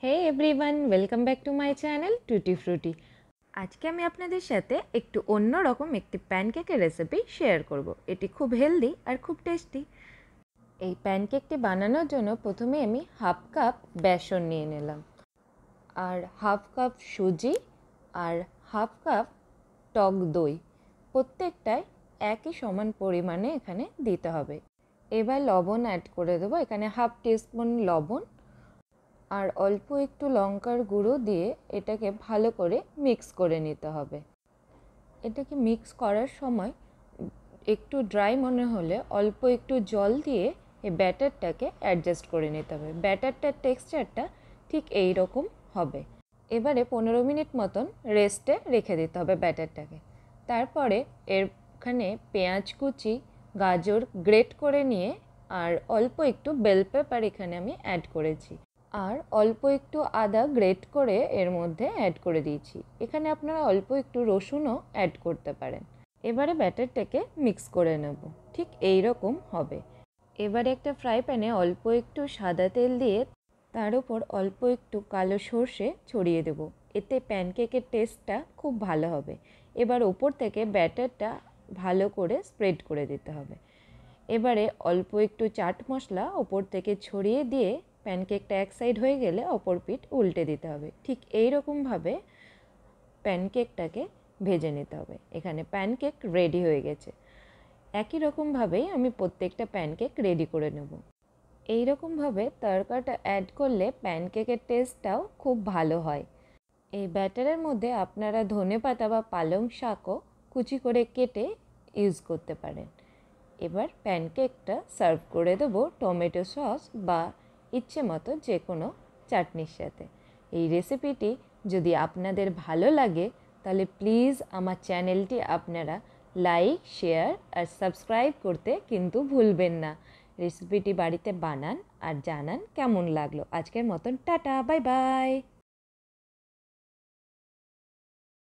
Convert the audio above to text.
Hey everyone, welcome back to my channel Tutti Frutti. আজকে আমি আপনাদের সাথে একটু অন্য রকম একটি প্যানকেকের রেসিপি শেয়ার করব। এটি খুব হেলদি আর খুব টেস্টি। এই প্যানকেকটি বানানোর জন্য প্রথমে আমি হাফ কাপ বেসন নিয়ে নিলাম, আর হাফ কাপ সুজি, আর হাফ কাপ টক দই। প্রত্যেকটাই একই সমান পরিমাণে এখানে দিতে হবে। এবার লবণ অ্যাড করে দেবো, এখানে হাফ টিস্পুন লবণ আর অল্প একটু লঙ্কার গুঁড়ো দিয়ে এটাকে ভালো করে মিক্স করে নিতে হবে। এটাকে মিক্স করার সময় একটু ড্রাই মনে হলে অল্প একটু জল দিয়ে এই ব্যাটারটাকে অ্যাডজাস্ট করে নিতে হবে। ব্যাটারটার টেক্সচারটা ঠিক এই রকম হবে। এবারে 15 মিনিট মতন রেস্টে রেখে দিতে হবে ব্যাটারটাকে। তারপরে এখানে পেঁয়াজ কুচি, গাজর গ্রেট করে নিয়ে আর অল্প একটু বেল পেপার এখানে আমি অ্যাড করেছি, আর অল্প একটু আদা গ্রেট করে এর মধ্যে অ্যাড করে দিয়েছি। এখানে আপনারা অল্প একটু রসুনও অ্যাড করতে পারেন। এবারে ব্যাটারটাকে মিক্স করে নেব, ঠিক এই রকম হবে। এবারে একটা ফ্রাই প্যানে অল্প একটু সাদা তেল দিয়ে তার উপর অল্প একটু কালো সর্ষে ছড়িয়ে দেব। এতে প্যানকেকের টেস্টটা খুব ভালো হবে। এবার ওপর থেকে ব্যাটারটা ভালো করে স্প্রেড করে দিতে হবে। এবারে অল্প একটু চাট মশলা ওপর থেকে ছড়িয়ে দিয়ে প্যানকেকটা এক সাইড হয়ে গেলে অপর পিঠ উল্টে দিতে হবে। ঠিক এই রকমভাবে প্যানকেকটাকে ভেজে নিতে হবে। এখানে প্যানকেক রেডি হয়ে গেছে। একই রকমভাবেই আমি প্রত্যেকটা প্যানকেক রেডি করে নেব। এই রকমভাবে তড়কাটা অ্যাড করলে প্যানকেকের টেস্টটাও খুব ভালো হয়। এই ব্যাটারের মধ্যে আপনারা ধনেপাতা বা পালং শাকও কুচি করে কেটে ইউজ করতে পারেন। এবার প্যানকেকটা সার্ভ করে দেবো টমেটো সস বা ইচ্ছে মতো যে কোনো চাটনির সাথে। এই রেসিপিটি যদি আপনাদের ভালো লাগে তাহলে প্লিজ আমার চ্যানেলটি আপনারা লাইক, শেয়ার আর সাবস্ক্রাইব করতে কিন্তু ভুলবেন না। রেসিপিটি বাড়িতে বানান আর জানান কেমন লাগলো। আজকের মতন টাটা, বাই বাই।